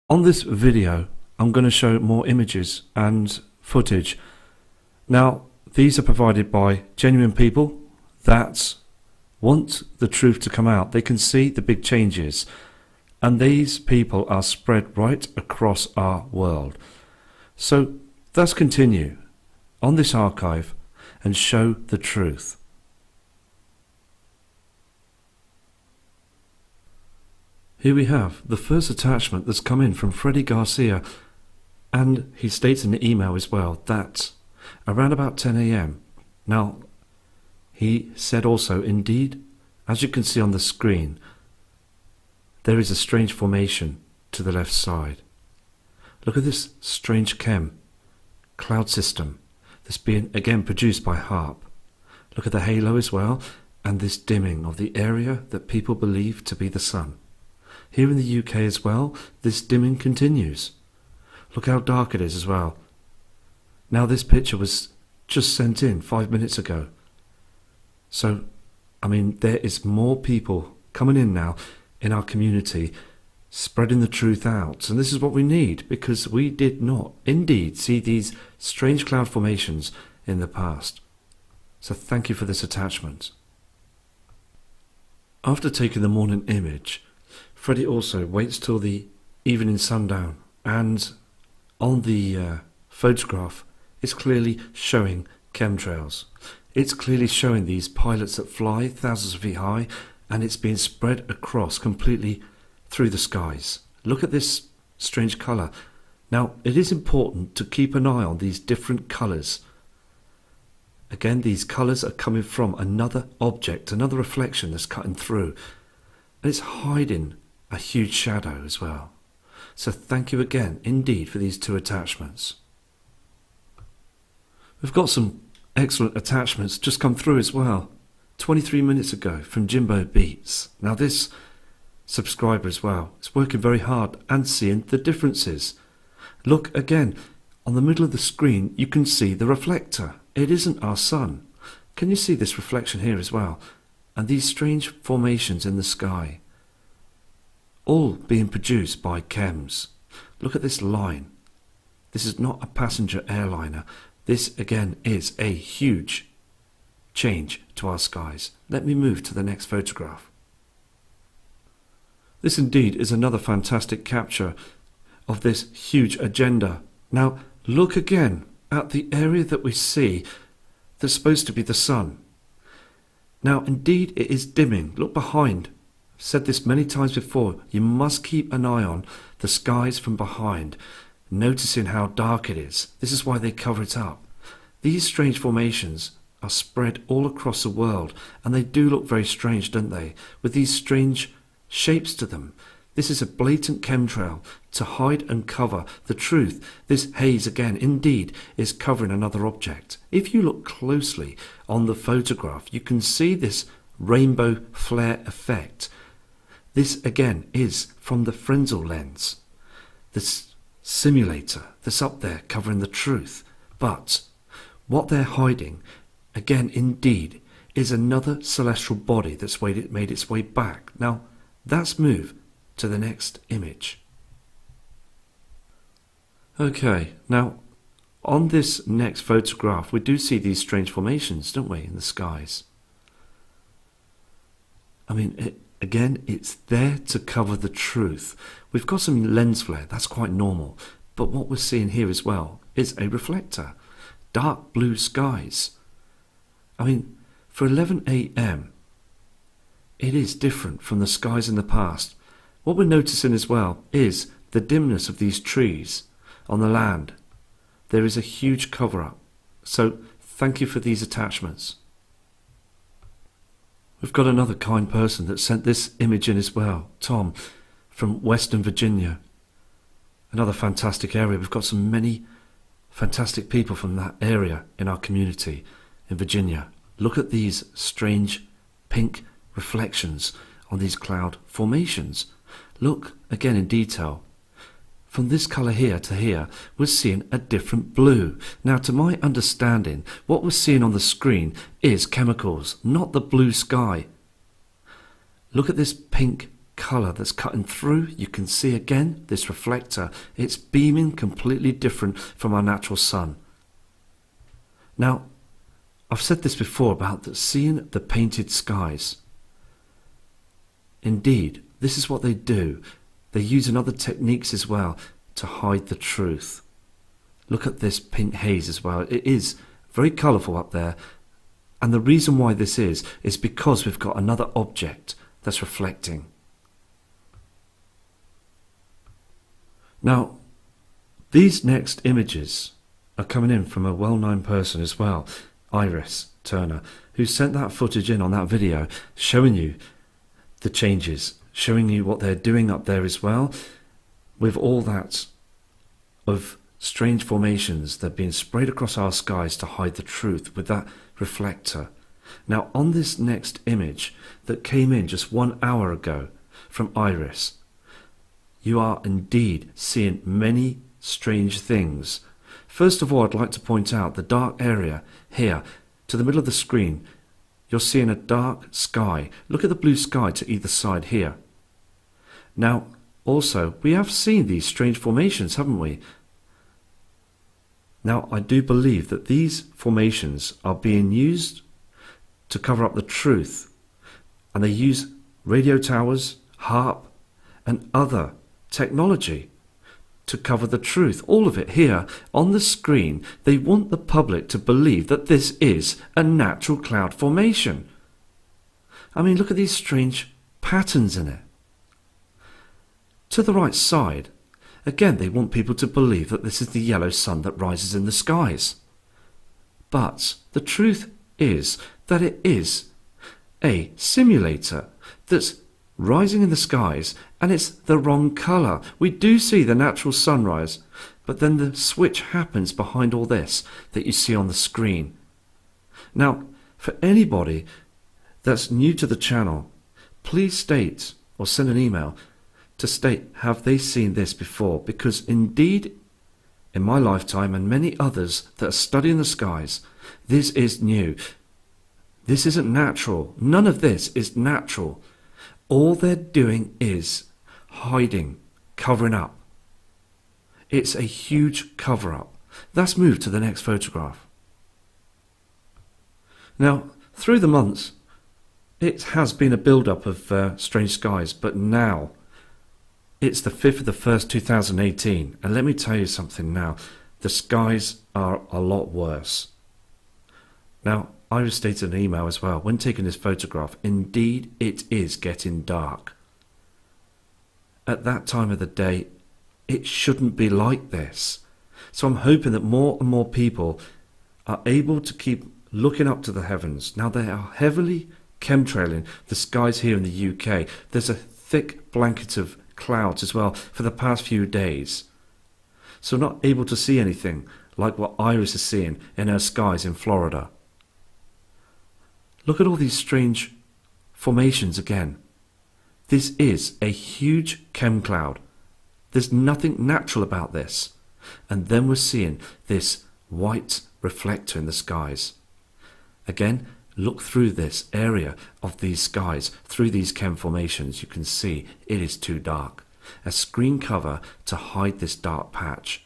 On this video, I'm going to show more images and footage. Now, these are provided by genuine people that want the truth to come out. They can see the big changes, and these people are spread right across our world. So let's continue on this archive and show the truth. Here we have the first attachment that's come in from Freddie Garcia, and he states in the email as well that around about 10 AM. Now, he said also, indeed, as you can see on the screen, there is a strange formation to the left side. Look at this strange cloud system that's being again produced by HAARP. Look at the halo as well, and this dimming of the area that people believe to be the sun. Here in the UK as well, this dimming continues. Look how dark it is as well. Now this picture was just sent in 5 minutes ago. So, I mean, there is more people coming in now in our community, spreading the truth out. And this is what we need, because we did not indeed see these strange cloud formations in the past. So thank you for this attachment. After taking the morning image, Freddie also waits till the evening sundown, and on the photograph it's clearly showing chemtrails. It's clearly showing these pilots that fly thousands of feet high, and it's being spread across completely through the skies. Look at this strange colour. Now, it is important to keep an eye on these different colours. Again, these colours are coming from another object, another reflection that's cutting through, and it's hiding a huge shadow as well. So thank you again indeed for these two attachments. We've got some excellent attachments just come through as well 23 minutes ago from Jimbo Beats. Now this subscriber as well is working very hard and seeing the differences. Look again on the middle of the screen, you can see the reflector. It isn't our sun. Can you see this reflection here as well? And these strange formations in the sky, all being produced by chems. Look at this line. This is not a passenger airliner. This again is a huge change to our skies. Let me move to the next photograph. This indeed is another fantastic capture of this huge agenda. Now look again at the area that we see that's supposed to be the sun. Now indeed it is dimming. Look behind. I've said this many times before. You must keep an eye on the skies from behind, noticing how dark it is. This is why they cover it up. These strange formations are spread all across the world, and they do look very strange, don't they? With these strange shapes to them. This is a blatant chemtrail to hide and cover the truth. This haze again indeed is covering another object. If you look closely on the photograph, you can see this rainbow flare effect. This again is from the Fresnel lens, this simulator that's up there covering the truth. But what they're hiding again indeed is another celestial body that's made its way back. Now let's move to the next image. Okay, now on this next photograph we do see these strange formations, don't we, in the skies. I mean, again, it's there to cover the truth. We've got some lens flare, that's quite normal, but what we're seeing here as well is a reflector. Dark blue skies. I mean, for 11 AM it is different from the skies in the past. What we're noticing as well is the dimness of these trees on the land. There is a huge cover-up. So thank you for these attachments. We've got another kind person that sent this image in as well, Tom from Western Virginia. Another fantastic area. We've got many fantastic people from that area in our community in Virginia. Look at these strange pink reflections on these cloud formations. Look again in detail. From this colour here to here, we're seeing a different blue. Now, to my understanding, what we're seeing on the screen is chemicals, not the blue sky. Look at this pink colour that's cutting through. You can see again this reflector. It's beaming completely different from our natural sun. Now, I've said this before about seeing the painted skies. Indeed, this is what they do. They're using other techniques as well to hide the truth. Look at this pink haze as well. It is very colourful up there. And the reason why this is because we've got another object that's reflecting. Now, these next images are coming in from a well-known person as well, Iris Turner, who sent that footage in on that video, showing you the changes, showing you what they're doing up there as well, with all that of strange formations that are being sprayed across our skies to hide the truth with that reflector. Now, on this next image that came in just 1 hour ago from Iris, you are indeed seeing many strange things. First of all, I'd like to point out the dark area here to the middle of the screen. You're seeing a dark sky. Look at the blue sky to either side here. Now, also, we have seen these strange formations, haven't we? Now, I do believe that these formations are being used to cover up the truth. And they use radio towers, HARP, and other technology to cover the truth. All of it here on the screen. They want the public to believe that this is a natural cloud formation. I mean, look at these strange patterns in it. To the right side, again, they want people to believe that this is the yellow sun that rises in the skies. But the truth is that it is a simulator that's rising in the skies, and it's the wrong colour. We do see the natural sunrise, but then the switch happens behind all this that you see on the screen. Now, for anybody that's new to the channel, please state or send an email to state, have they seen this before? Because indeed, in my lifetime and many others that are studying the skies, this is new. This isn't natural. None of this is natural. All they're doing is hiding, covering up. It's a huge cover-up. Let's move to the next photograph. Now, through the months, it has been a build-up of strange skies, but now it's the 5th of the 1st, 2018, and let me tell you something now. The skies are a lot worse. Now, Iris stated in an email as well, when taking this photograph, indeed it is getting dark. At that time of the day, it shouldn't be like this. So I'm hoping that more and more people are able to keep looking up to the heavens. Now, they are heavily chemtrailing the skies here in the UK. There's a thick blanket of clouds as well for the past few days. So not able to see anything like what Iris is seeing in her skies in Florida. Look at all these strange formations again. This is a huge chem cloud. There's nothing natural about this. And then we're seeing this white reflector in the skies. Again, look through this area of these skies, through these chem formations. You can see it is too dark. A screen cover to hide this dark patch.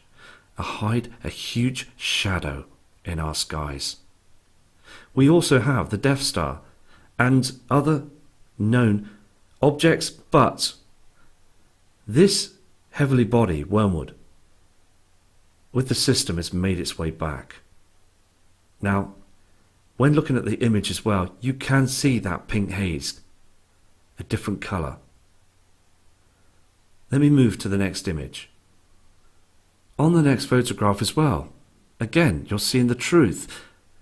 Hide a huge shadow in our skies. We also have the Death Star and other known objects, but this heavenly body, Wormwood, with the system has made its way back. Now, when looking at the image as well, you can see that pink haze, a different colour. Let me move to the next image. On the next photograph as well, again, you're seeing the truth.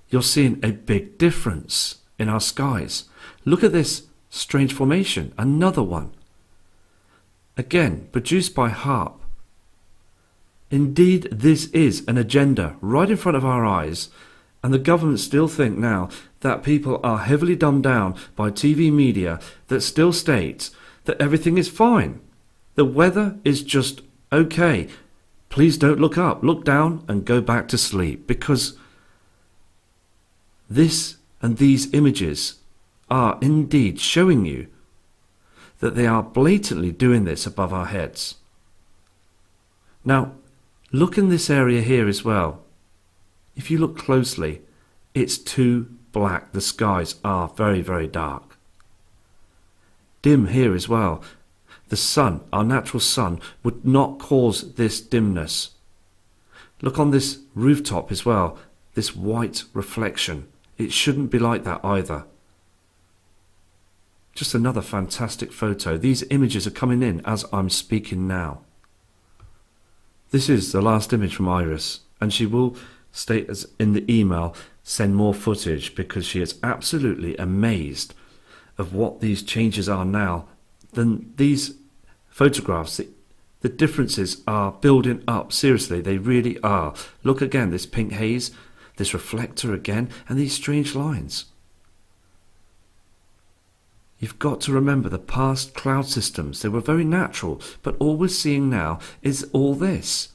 You're seeing a big difference in our skies. Look at this strange formation, another one. Again, produced by HARP. Indeed, this is an agenda right in front of our eyes, and the government still think now that people are heavily dumbed down by TV media that still states that everything is fine. The weather is just okay. Please don't look up, look down and go back to sleep, because this and these images are indeed showing you that they are blatantly doing this above our heads. Now, look in this area here as well. If you look closely, it's too black. The skies are very, very dark. Dim here as well. The sun, our natural sun, would not cause this dimness. Look on this rooftop as well, this white reflection. It shouldn't be like that either. Just another fantastic photo. These images are coming in as I'm speaking now. This is the last image from Iris, and she will state as in the email, send more footage, because she is absolutely amazed of what these changes are now. Then these photographs, the differences are building up. Seriously, they really are. Look again, this pink haze, this reflector again, and these strange lines. You've got to remember the past cloud systems. They were very natural, but all we're seeing now is all this.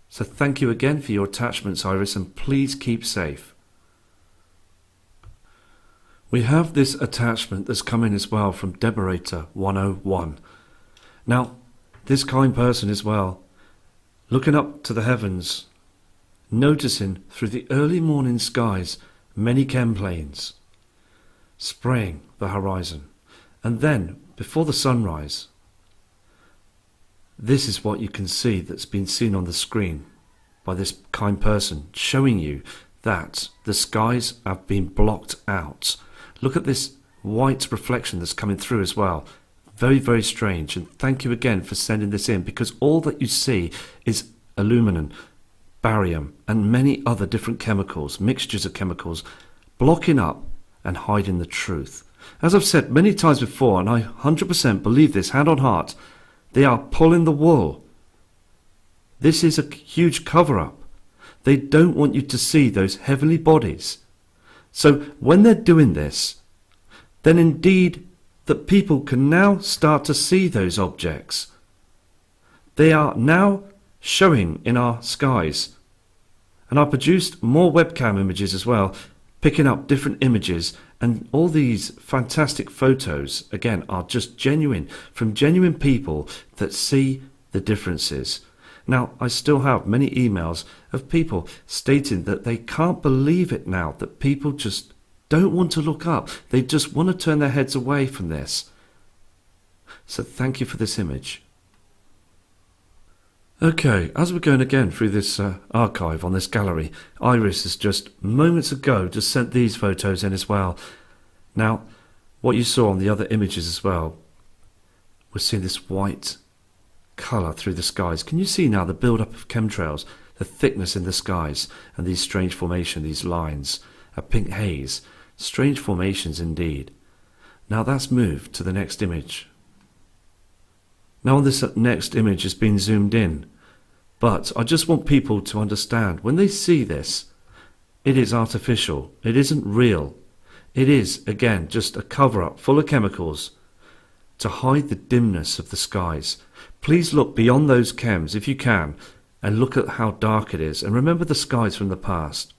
So thank you again for your attachments, Iris, and please keep safe. We have this attachment that's come in as well from Deborator 101. Now, this kind person as well, looking up to the heavens, noticing through the early morning skies many chem planes spraying the horizon, and then before the sunrise, this is what you can see that's been seen on the screen by this kind person, showing you that the skies have been blocked out. Look at this white reflection that's coming through as well. Very, very strange. And thank you again for sending this in, because all that you see is aluminum, barium, and many other different chemicals, mixtures of chemicals, blocking up and hiding the truth. As I've said many times before, and I 100% believe this hand on heart, they are pulling the wool. This is a huge cover-up. They don't want you to see those heavenly bodies. So when they're doing this, then indeed that people can now start to see those objects. They are now showing in our skies. And I produced more webcam images as well, picking up different images, and all these fantastic photos again are just genuine, from genuine people that see the differences. Now, I still have many emails of people stating that they can't believe it now, that people just don't want to look up. They just want to turn their heads away from this. So thank you for this image. Okay, as we're going again through this archive on this gallery, Iris has just moments ago just sent these photos in as well. Now, what you saw on the other images as well, we're seeing this white colour through the skies. Can you see now the build-up of chemtrails, the thickness in the skies, and these strange formations, these lines, a pink haze, strange formations indeed. Now that's moved to the next image. Now this next image has been zoomed in, but I just want people to understand, when they see this, it is artificial, it isn't real. It is, again, just a cover-up full of chemicals to hide the dimness of the skies. Please look beyond those chems if you can, and look at how dark it is, and remember the skies from the past.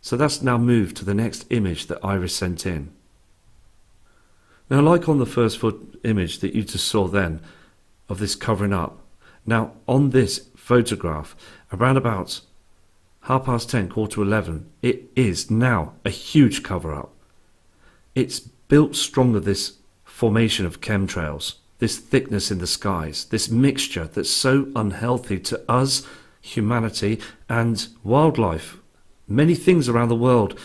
So that's now moved to the next image that Iris sent in. Now, like on the first image that you just saw then, of this covering up, now on this photograph, around about 10:30, 11:15, it is now a huge cover-up. It's built stronger, this formation of chemtrails, this thickness in the skies, this mixture that's so unhealthy to us, humanity, and wildlife, many things around the world,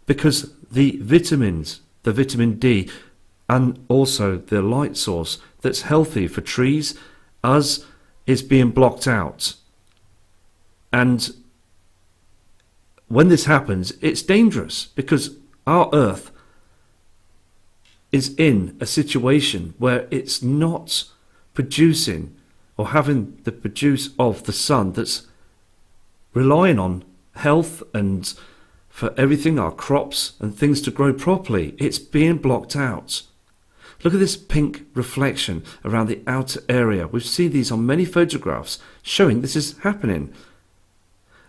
because the vitamins, the vitamin D, and also the light source that's healthy for trees, us, is being blocked out. And when this happens, it's dangerous, because our Earth is in a situation where it's not producing or having the produce of the sun that's relying on health and for everything, our crops and things to grow properly. It's being blocked out. Look at this pink reflection around the outer area. We've seen these on many photographs showing this is happening.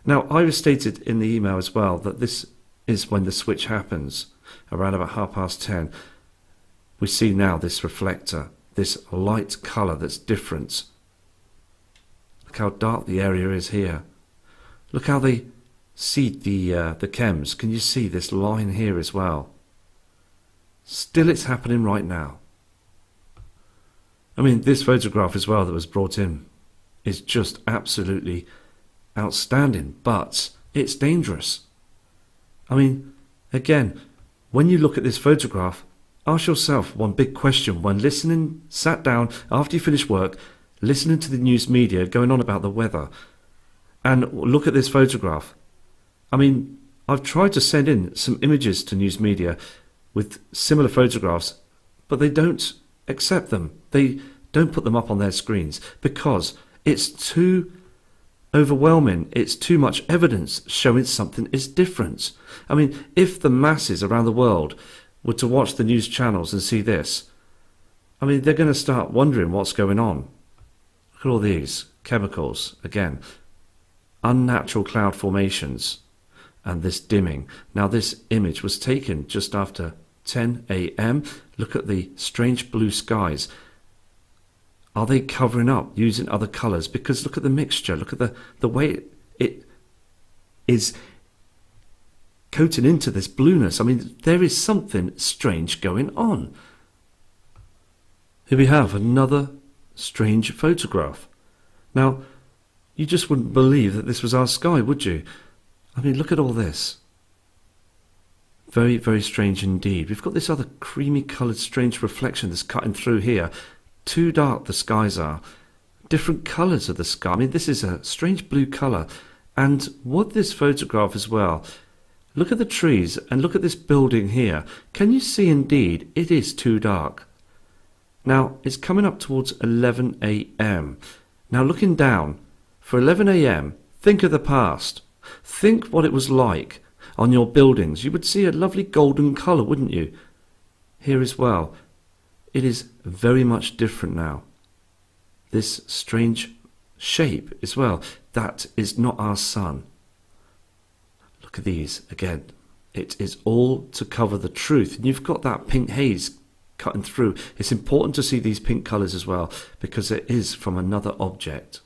Now, Iris stated in the email as well that this is when the switch happens, around about 10:30. We see now this reflector, this light colour that's different. Look how dark the area is here. Look how they seed the chems. Can you see this line here as well? Still it's happening right now. I mean, this photograph as well that was brought in is just absolutely outstanding, but it's dangerous. I mean, again, when you look at this photograph, ask yourself one big question when listening, sat down after you finish work, listening to the news media going on about the weather, and look at this photograph. I mean, I've tried to send in some images to news media with similar photographs, but they don't accept them. They don't put them up on their screens because it's too overwhelming. It's too much evidence showing something is different. I mean, if the masses around the world were to watch the news channels and see this, I mean, they're going to start wondering what's going on. Look at all these chemicals, again, unnatural cloud formations and this dimming. Now this image was taken just after 10 a.m. Look at the strange blue skies. Are they covering up using other colours? Because look at the mixture, look at the way it is coating into this blueness. I mean, there is something strange going on. Here we have another strange photograph. Now, you just wouldn't believe that this was our sky, would you? I mean, look at all this. Very, very strange indeed. We've got this other creamy coloured strange reflection that's cutting through here. Too dark the skies are. Different colours of the sky. I mean, this is a strange blue colour. And what this photograph as well, look at the trees and look at this building here. Can you see indeed it is too dark? Now, it's coming up towards 11 a.m. Now, looking down, for 11 a.m., think of the past. Think what it was like on your buildings. You would see a lovely golden colour, wouldn't you? Here as well. It is very much different now. This strange shape as well. That is not our sun. Look at these again. It is all to cover the truth. And you've got that pink haze cutting through. It's important to see these pink colours as well because it is from another object.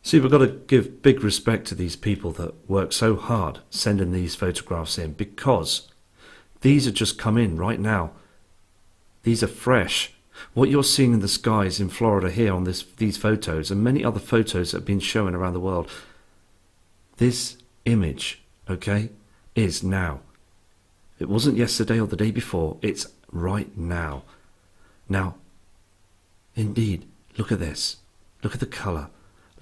See, we've got to give big respect to these people that work so hard sending these photographs in because these are just come in right now. These are fresh. What you're seeing in the skies in Florida here on these photos and many other photos that have been shown around the world, this image, okay, is now. It wasn't yesterday or the day before. It's right now. Now, indeed, look at this. Look at the colour.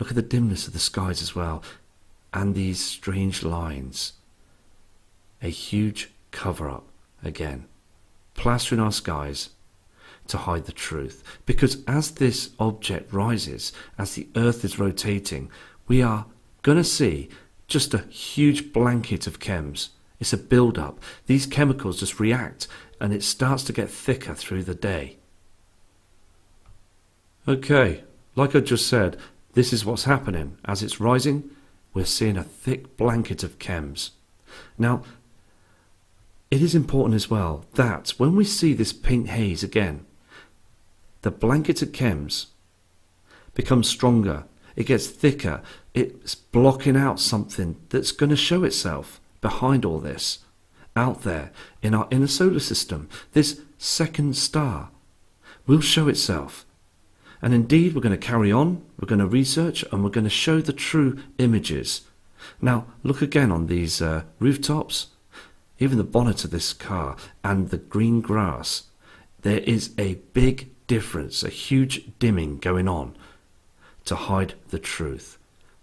Look at the dimness of the skies as well. And these strange lines. A huge cover-up again. Plastering our skies to hide the truth. Because as this object rises, as the Earth is rotating, we are going to see just a huge blanket of chems. It's a build-up. These chemicals just react and it starts to get thicker through the day. Okay, like I just said, this is what's happening. As it's rising, we're seeing a thick blanket of chems. Now, it is important as well that when we see this pink haze again, the blanket of chems becomes stronger. It gets thicker. It's blocking out something that's going to show itself behind all this, out there in our inner solar system. This second star will show itself. And indeed, we're going to carry on, we're going to research, and we're going to show the true images. Now, look again on these rooftops, even the bonnet of this car, and the green grass. There is a big difference, a huge dimming going on to hide the truth.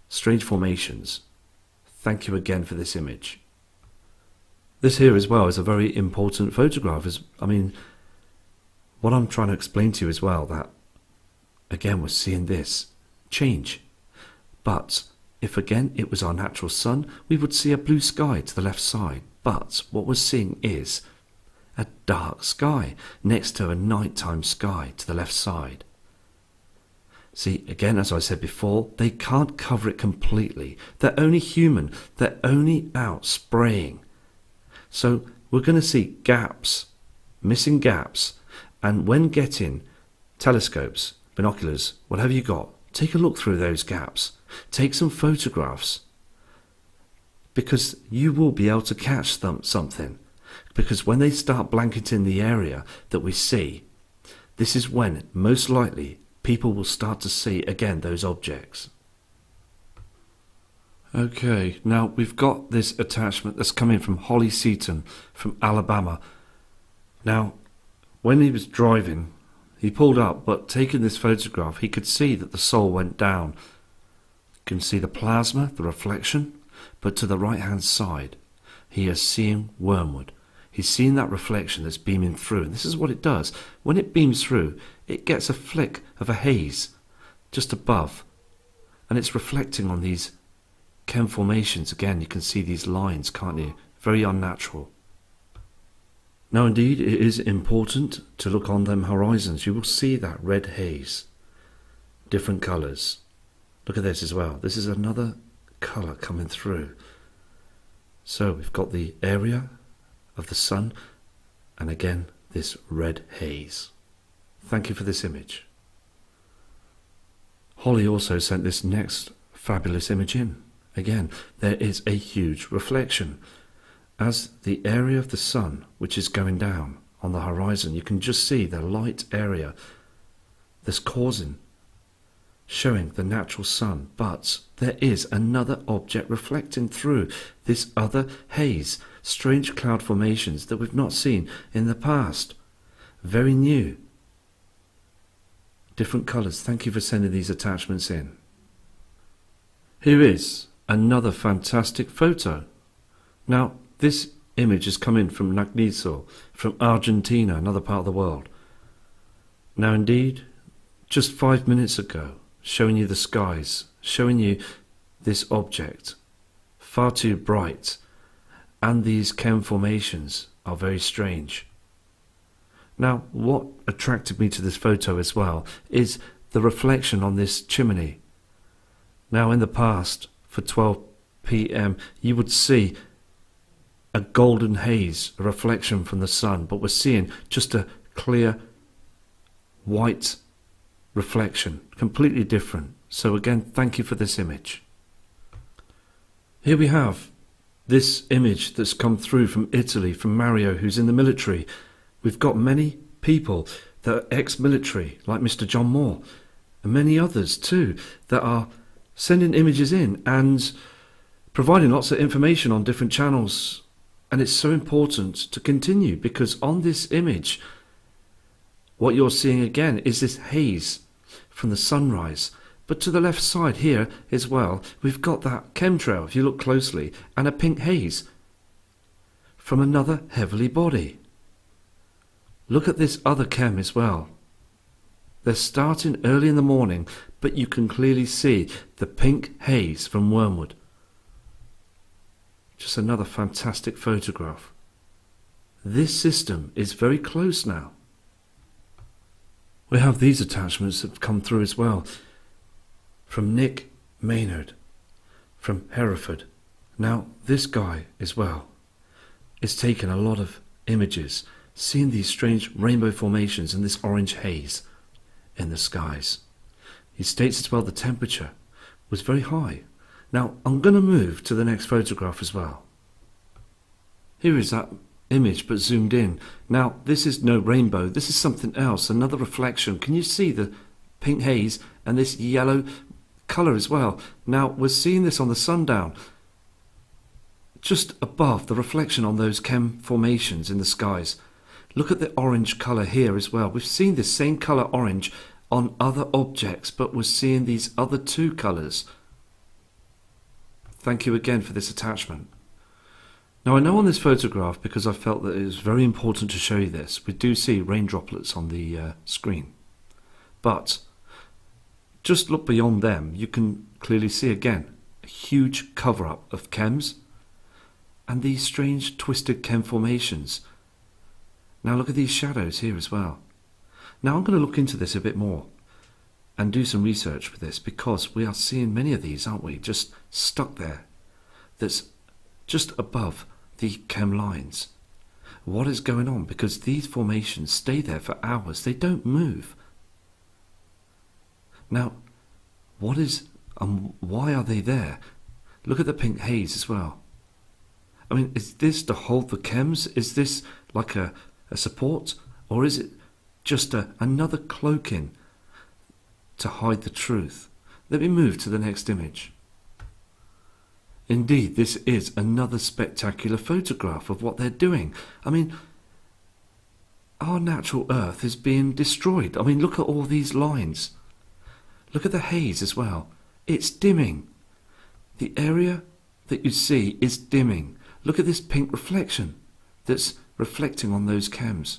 Strange formations. Thank you again for this image. This here as well is a very important photograph. I mean, what I'm trying to explain to you as well, that again we're seeing this change. But if again it was our natural sun, we would see a blue sky to the left side. But what we're seeing is a dark sky next to a nighttime sky to the left side. See, again, as I said before, they can't cover it completely. They're only human. They're only out spraying. So we're going to see gaps missing gaps, and when getting telescopes, binoculars, whatever you got, take a look through those gaps. Take some photographs, because you will be able to catch something. Because when they start blanketing the area that we see, this is when most likely people will start to see again those objects. Okay, now we've got this attachment that's coming from Holly Seaton from Alabama. Now, when he was driving, he pulled up, but taking this photograph, he could see that the sol went down. You can see the plasma, the reflection, but to the right-hand side, he is seeing wormwood. He's seeing that reflection that's beaming through, and this is what it does. When it beams through, it gets a flick of a haze just above, and it's reflecting on these chem formations. Again, you can see these lines, can't you? Very unnatural. Now, indeed, it is important to look on them horizons. You will see that red haze, different colours. Look at this as well. This is another colour coming through. So we've got the area of the sun, and again this red haze. Thank you for this image. Holly also sent this next fabulous image in. Again, there is a huge reflection. As the area of the sun, which is going down on the horizon, you can just see the light area that's showing the natural sun, but there is another object reflecting through this other haze, strange cloud formations that we've not seen in the past. Very new. Different colours. Thank you for sending these attachments in. Here is another fantastic photo. Now, this image is coming from Nagniso, from Argentina, another part of the world. Now, indeed, just 5 minutes ago, showing you the skies, showing you this object, far too bright, and these chem formations are very strange. Now, what attracted me to this photo as well is the reflection on this chimney. Now, in the past, for 12 p.m, you would see a golden haze, a reflection from the sun, but we're seeing just a clear white reflection, completely different. So again, thank you for this image. Here we have this image that's come through from Italy, from Mario, who's in the military. We've got many people that are ex-military, like Mr. John Moore, and many others too, that are sending images in and providing lots of information on different channels. And it's so important to continue, because on this image, what you're seeing again is this haze from the sunrise. But to the left side here as well, we've got that chemtrail, if you look closely, and a pink haze from another heavenly body. Look at this other chem as well. They're starting early in the morning, but you can clearly see the pink haze from wormwood. Just another fantastic photograph. This system is very close now. We have these attachments that have come through as well, from Nick Maynard from Hereford. Now, this guy as well is taking a lot of images, seeing these strange rainbow formations and this orange haze in the skies. He states as well the temperature was very high. Now, I'm going to move to the next photograph as well. Here is that image, but zoomed in. Now, this is no rainbow. This is something else, another reflection. Can you see the pink haze and this yellow colour as well? Now, we're seeing this on the sundown, just above the reflection on those chem formations in the skies. Look at the orange colour here as well. We've seen this same colour orange on other objects, but we're seeing these other two colours. Thank you again for this attachment. Now, I know on this photograph, because I felt that it was very important to show you this, we do see rain droplets on the screen. But just look beyond them, you can clearly see again a huge cover-up of chems and these strange twisted chem formations. Now look at these shadows here as well. Now I'm going to look into this a bit more and do some research for this, because we are seeing many of these, aren't we, just stuck there, that's just above the chem lines. What is going on? Because these formations stay there for hours. They don't move. Now, what is and why are they there? Look at the pink haze as well. I mean, is this to hold the chems? Is this like a support? Or is it just another cloaking to hide the truth? Let me move to the next image. Indeed, this is another spectacular photograph of what they're doing. I mean, our natural Earth is being destroyed. I mean, look at all these lines. Look at the haze as well. It's dimming. The area that you see is dimming. Look at this pink reflection that's reflecting on those chems.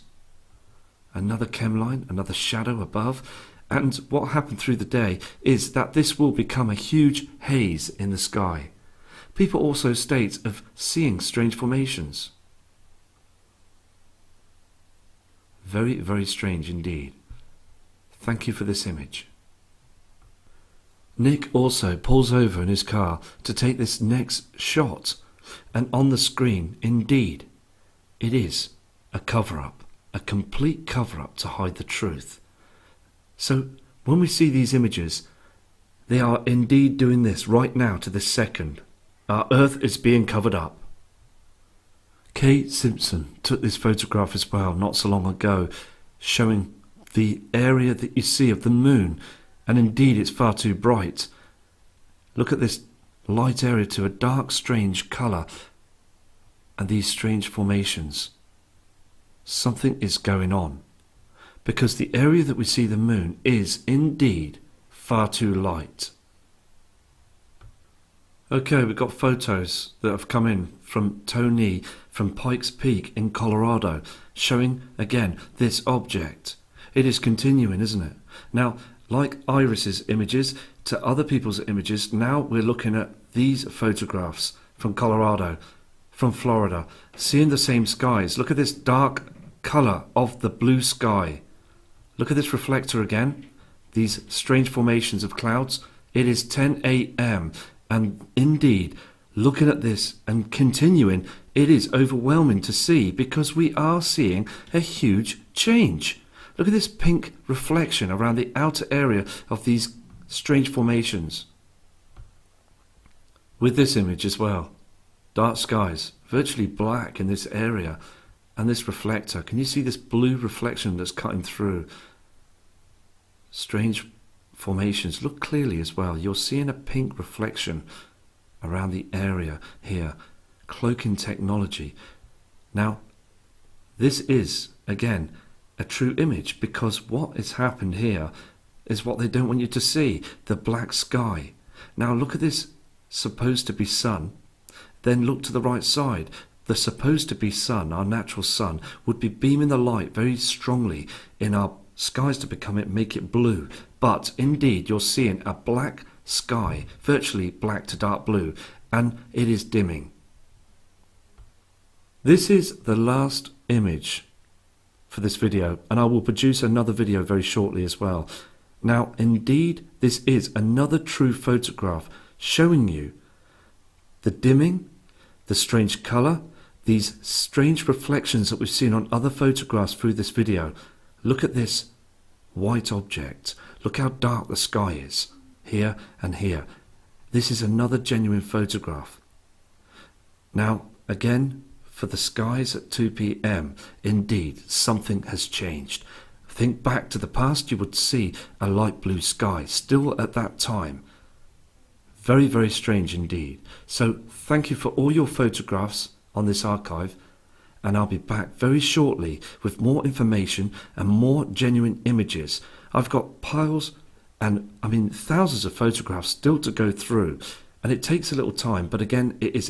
Another chem line, another shadow above. And what happened through the day is that this will become a huge haze in the sky. People also state of seeing strange formations. Very, very strange indeed. Thank you for this image. Nick also pulls over in his car to take this next shot, and on the screen, indeed, it is a cover-up, a complete cover-up to hide the truth. So when we see these images, they are indeed doing this right now to this second. Our Earth is being covered up. Kay Simpson took this photograph as well not so long ago, showing the area that you see of the moon, and indeed it's far too bright. Look at this light area to a dark, strange colour, and these strange formations. Something is going on, because the area that we see the moon is indeed far too light. Okay, we've got photos that have come in from Tony from Pikes Peak in Colorado, showing again this object. It is continuing, isn't it? Now, like Iris's images to other people's images, now we're looking at these photographs from Colorado, from Florida, seeing the same skies. Look at this dark colour of the blue sky. Look at this reflector again, these strange formations of clouds. It is 10 a.m. and indeed, looking at this and continuing, it is overwhelming to see, because we are seeing a huge change. Look at this pink reflection around the outer area of these strange formations. With this image as well, dark skies, virtually black in this area, and this reflector. Can you see this blue reflection that's cutting through? Strange formations. Look clearly as well. You're seeing a pink reflection around the area here. Cloaking technology. Now, this is, again, a true image, because what has happened here is what they don't want you to see, the black sky. Now look at this supposed to be sun, then look to the right side. The supposed to be sun, our natural sun, would be beaming the light very strongly in our skies to make it blue. But indeed you're seeing a black sky, virtually black to dark blue, and it is dimming. This is the last image for this video, and I will produce another video very shortly as well. Now indeed this is another true photograph showing you the dimming, the strange colour, these strange reflections that we've seen on other photographs through this video. Look at this white object. Look how dark the sky is, here and here. This is another genuine photograph. Now, again, for the skies at 2 p.m, indeed, something has changed. Think back to the past, you would see a light blue sky, still at that time. Very, very strange indeed. So, thank you for all your photographs on this archive, and I'll be back very shortly with more information and more genuine images. I've got piles and thousands of photographs still to go through, and it takes a little time, but again, it is